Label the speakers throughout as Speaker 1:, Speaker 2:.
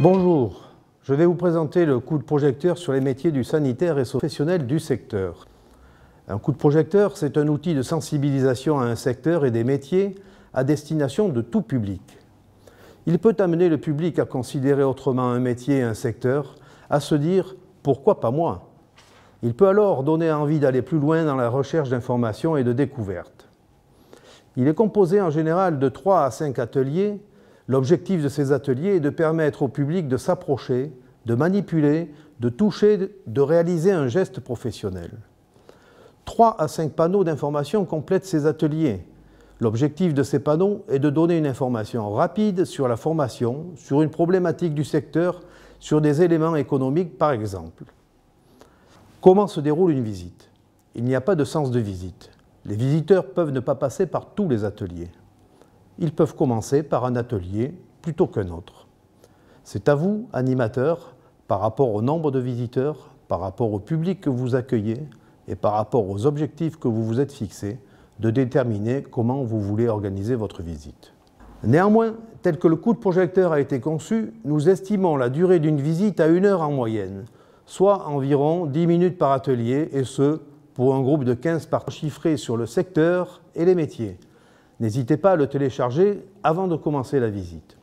Speaker 1: Bonjour, je vais vous présenter le coup de projecteur sur les métiers du sanitaire et professionnels du secteur. Un coup de projecteur, c'est un outil de sensibilisation à un secteur et des métiers à destination de tout public. Il peut amener le public à considérer autrement un métier et un secteur, à se dire « pourquoi pas moi ?» Il peut alors donner envie d'aller plus loin dans la recherche d'informations et de découvertes. Il est composé en général de 3 à 5 ateliers. L'objectif de ces ateliers est de permettre au public de s'approcher, de manipuler, de toucher, de réaliser un geste professionnel. 3 à 5 panneaux d'information complètent ces ateliers. L'objectif de ces panneaux est de donner une information rapide sur la formation, sur une problématique du secteur, sur des éléments économiques par exemple. Comment se déroule une visite? Il n'y a pas de sens de visite. Les visiteurs peuvent ne pas passer par tous les ateliers. Ils peuvent commencer par un atelier plutôt qu'un autre. C'est à vous, animateurs, par rapport au nombre de visiteurs, par rapport au public que vous accueillez et par rapport aux objectifs que vous vous êtes fixés, de déterminer comment vous voulez organiser votre visite. Néanmoins, tel que le coup de projecteur a été conçu, nous estimons la durée d'une visite à 1 heure en moyenne, soit environ 10 minutes par atelier, et ce, pour un groupe de 15 par chiffré sur le secteur et les métiers. N'hésitez pas à le télécharger avant de commencer la visite.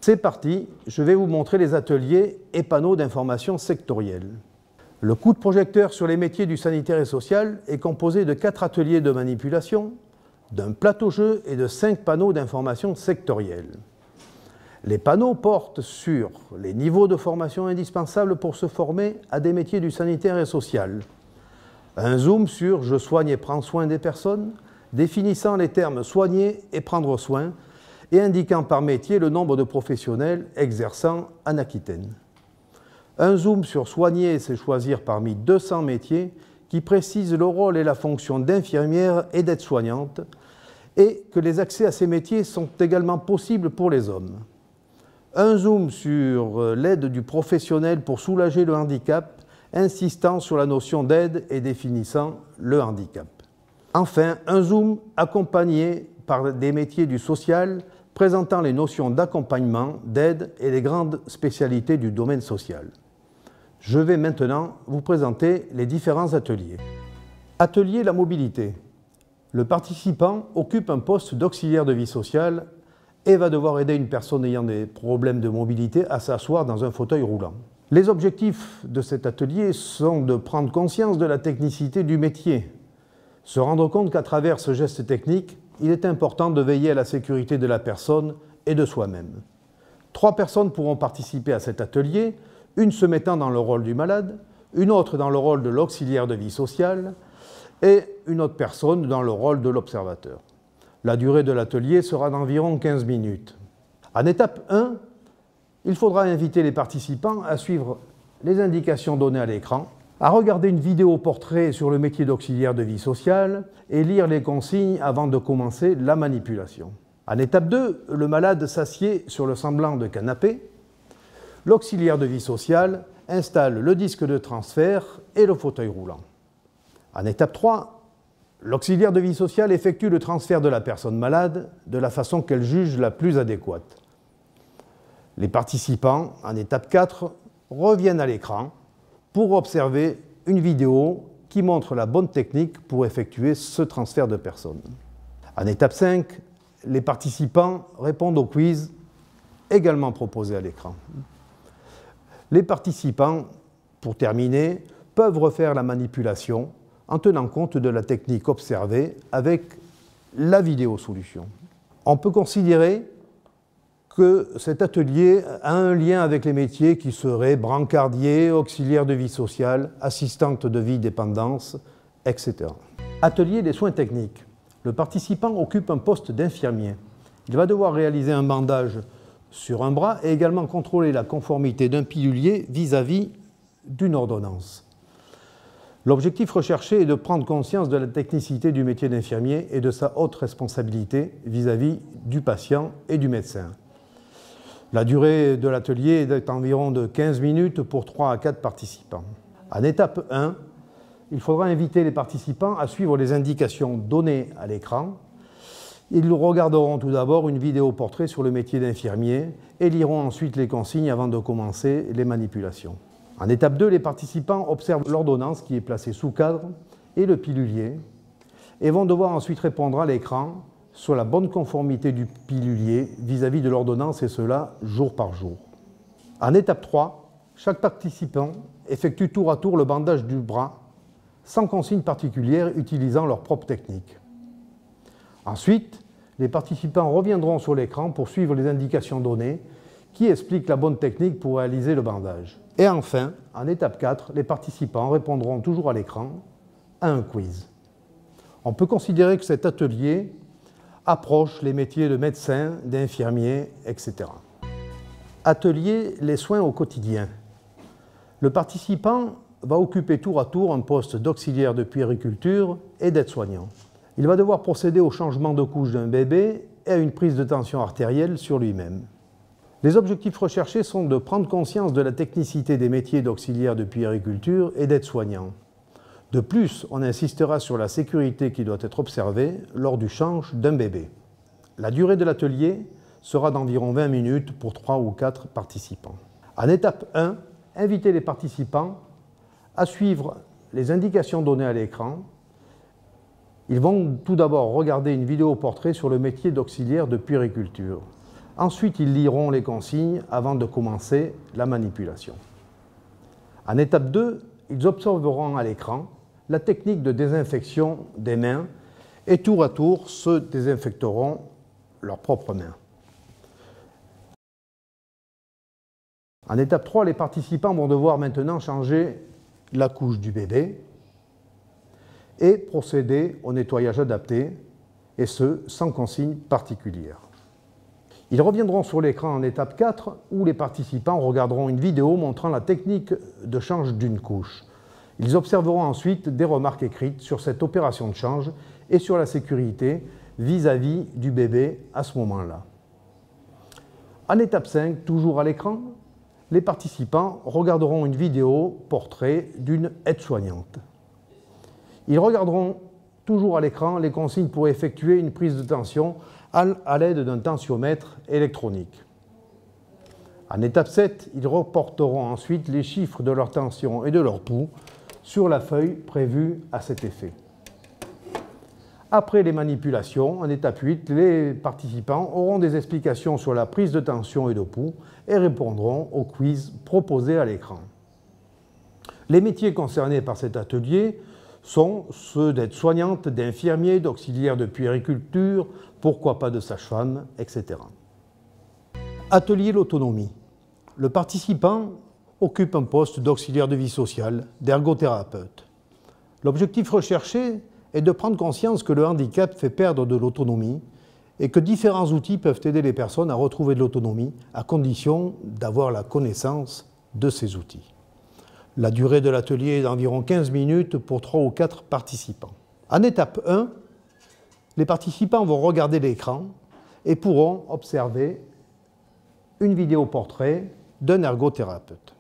Speaker 1: C'est parti, je vais vous montrer les ateliers et panneaux d'information sectoriels. Le coup de projecteur sur les métiers du sanitaire et social est composé de 4 ateliers de manipulation, d'un plateau-jeu et de 5 panneaux d'information sectoriels. Les panneaux portent sur les niveaux de formation indispensables pour se former à des métiers du sanitaire et social. Un zoom sur « Je soigne et prends soin des personnes », définissant les termes « soigner » et « prendre soin » et indiquant par métier le nombre de professionnels exerçant en Aquitaine. Un zoom sur « soigner », c'est choisir parmi 200 métiers qui précisent le rôle et la fonction d'infirmière et d'aide-soignante et que les accès à ces métiers sont également possibles pour les hommes. Un zoom sur l'aide du professionnel pour soulager le handicap, insistant sur la notion d'aide et définissant le handicap. Enfin, un zoom accompagné par des métiers du social, présentant les notions d'accompagnement, d'aide et les grandes spécialités du domaine social. Je vais maintenant vous présenter les différents ateliers. Atelier la mobilité. Le participant occupe un poste d'auxiliaire de vie sociale et va devoir aider une personne ayant des problèmes de mobilité à s'asseoir dans un fauteuil roulant. Les objectifs de cet atelier sont de prendre conscience de la technicité du métier, se rendre compte qu'à travers ce geste technique, il est important de veiller à la sécurité de la personne et de soi-même. 3 personnes pourront participer à cet atelier, une se mettant dans le rôle du malade, une autre dans le rôle de l'auxiliaire de vie sociale et une autre personne dans le rôle de l'observateur. La durée de l'atelier sera d'environ 15 minutes. En étape 1, il faudra inviter les participants à suivre les indications données à l'écran, à regarder une vidéo portrait sur le métier d'auxiliaire de vie sociale et lire les consignes avant de commencer la manipulation. En étape 2, le malade s'assied sur le semblant de canapé. L'auxiliaire de vie sociale installe le disque de transfert et le fauteuil roulant. En étape 3, l'auxiliaire de vie sociale effectue le transfert de la personne malade de la façon qu'elle juge la plus adéquate. Les participants, en étape 4, reviennent à l'écran pour observer une vidéo qui montre la bonne technique pour effectuer ce transfert de personnes. En étape 5, les participants répondent au quiz également proposé à l'écran. Les participants, pour terminer, peuvent refaire la manipulation en tenant compte de la technique observée avec la vidéo solution. On peut considérer que cet atelier a un lien avec les métiers qui seraient brancardier, auxiliaire de vie sociale, assistante de vie dépendance, etc. Atelier des soins techniques. Le participant occupe un poste d'infirmier. Il va devoir réaliser un bandage sur un bras et également contrôler la conformité d'un pilulier vis-à-vis d'une ordonnance. L'objectif recherché est de prendre conscience de la technicité du métier d'infirmier et de sa haute responsabilité vis-à-vis du patient et du médecin. La durée de l'atelier est d'environ de 15 minutes pour 3 à 4 participants. En étape 1, il faudra inviter les participants à suivre les indications données à l'écran Ils regarderont tout d'abord une vidéo portrait sur le métier d'infirmier et liront ensuite les consignes avant de commencer les manipulations. En étape 2, les participants observent l'ordonnance qui est placée sous cadre et le pilulier et vont devoir ensuite répondre à l'écran sur la bonne conformité du pilulier vis-à-vis de l'ordonnance, et cela jour par jour. En étape 3, chaque participant effectue tour à tour le bandage du bras sans consigne particulière, utilisant leur propre technique. Ensuite, les participants reviendront sur l'écran pour suivre les indications données qui expliquent la bonne technique pour réaliser le bandage. Et enfin, en étape 4, les participants répondront toujours à l'écran à un quiz. On peut considérer que cet atelier approche les métiers de médecin, d'infirmier, etc. Atelier les soins au quotidien. Le participant va occuper tour à tour un poste d'auxiliaire de puériculture et d'aide-soignant. Il va devoir procéder au changement de couche d'un bébé et à une prise de tension artérielle sur lui-même. Les objectifs recherchés sont de prendre conscience de la technicité des métiers d'auxiliaire de puériculture et d'aide-soignant. De plus, on insistera sur la sécurité qui doit être observée lors du change d'un bébé. La durée de l'atelier sera d'environ 20 minutes pour 3 ou 4 participants. En étape 1, invitez les participants à suivre les indications données à l'écran. Ils vont tout d'abord regarder une vidéo portrait sur le métier d'auxiliaire de puériculture. Ensuite, ils liront les consignes avant de commencer la manipulation. En étape 2, ils observeront à l'écran la technique de désinfection des mains et tour à tour se désinfecteront leurs propres mains. En étape 3, les participants vont devoir maintenant changer la couche du bébé et procéder au nettoyage adapté, et ce, sans consigne particulière. Ils reviendront sur l'écran en étape 4, où les participants regarderont une vidéo montrant la technique de change d'une couche. Ils observeront ensuite des remarques écrites sur cette opération de change et sur la sécurité vis-à-vis du bébé à ce moment-là. En étape 5, toujours à l'écran, les participants regarderont une vidéo portrait d'une aide-soignante. Ils regarderont toujours à l'écran les consignes pour effectuer une prise de tension à l'aide d'un tensiomètre électronique. En étape 7, ils reporteront ensuite les chiffres de leur tension et de leur pouls sur la feuille prévue à cet effet. Après les manipulations, en étape 8, les participants auront des explications sur la prise de tension et de pouls et répondront au quiz proposé à l'écran. Les métiers concernés par cet atelier sont ceux d'aide-soignante, d'infirmier, d'auxiliaire de puériculture, pourquoi pas de sage-femme, etc. Atelier l'autonomie. Le participant occupe un poste d'auxiliaire de vie sociale, d'ergothérapeute. L'objectif recherché est de prendre conscience que le handicap fait perdre de l'autonomie et que différents outils peuvent aider les personnes à retrouver de l'autonomie à condition d'avoir la connaissance de ces outils. La durée de l'atelier est d'environ 15 minutes pour 3 ou 4 participants. En étape 1, les participants vont regarder l'écran et pourront observer une vidéo portrait d'un ergothérapeute.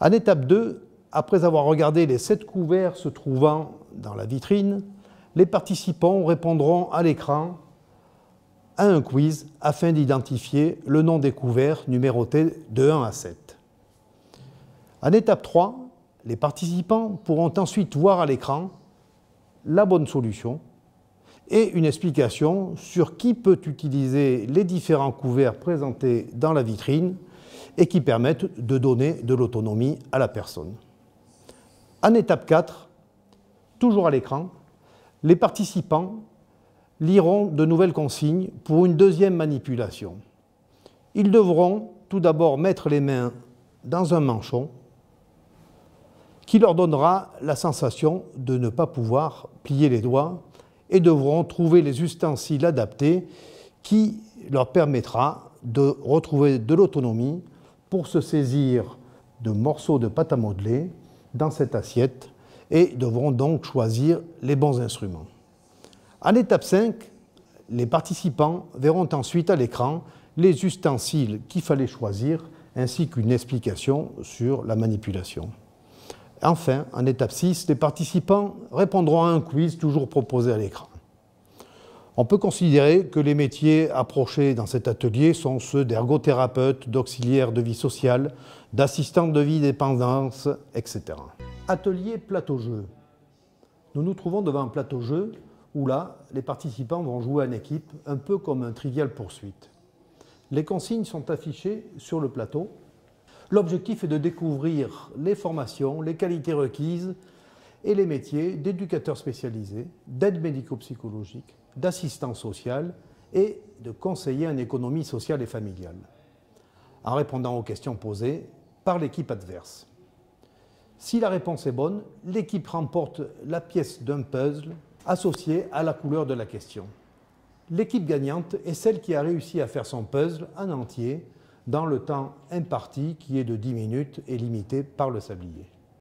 Speaker 1: En étape 2, après avoir regardé les 7 couverts se trouvant dans la vitrine, les participants répondront à l'écran à un quiz afin d'identifier le nom des couverts numérotés de 1 à 7. En étape 3, les participants pourront ensuite voir à l'écran la bonne solution et une explication sur qui peut utiliser les différents couverts présentés dans la vitrine et qui permettent de donner de l'autonomie à la personne. En étape 4, toujours à l'écran, les participants liront de nouvelles consignes pour une deuxième manipulation. Ils devront tout d'abord mettre les mains dans un manchon qui leur donnera la sensation de ne pas pouvoir plier les doigts et devront trouver les ustensiles adaptés qui leur permettra de retrouver de l'autonomie pour se saisir de morceaux de pâte à modeler dans cette assiette et devront donc choisir les bons instruments. En étape 5, les participants verront ensuite à l'écran les ustensiles qu'il fallait choisir ainsi qu'une explication sur la manipulation. Enfin, en étape 6, les participants répondront à un quiz toujours proposé à l'écran. On peut considérer que les métiers approchés dans cet atelier sont ceux d'ergothérapeute, d'auxiliaire de vie sociale, d'assistante de vie dépendance, etc. Atelier plateau-jeu. Nous nous trouvons devant un plateau-jeu où là, les participants vont jouer en équipe, un peu comme un trivial poursuite. Les consignes sont affichées sur le plateau. L'objectif est de découvrir les formations, les qualités requises et les métiers d'éducateurs spécialisés, d'aide médico-psychologique, d'assistant social et de conseiller en économie sociale et familiale, en répondant aux questions posées par l'équipe adverse. Si la réponse est bonne, l'équipe remporte la pièce d'un puzzle associée à la couleur de la question. L'équipe gagnante est celle qui a réussi à faire son puzzle en entier dans le temps imparti qui est de 10 minutes et limité par le sablier.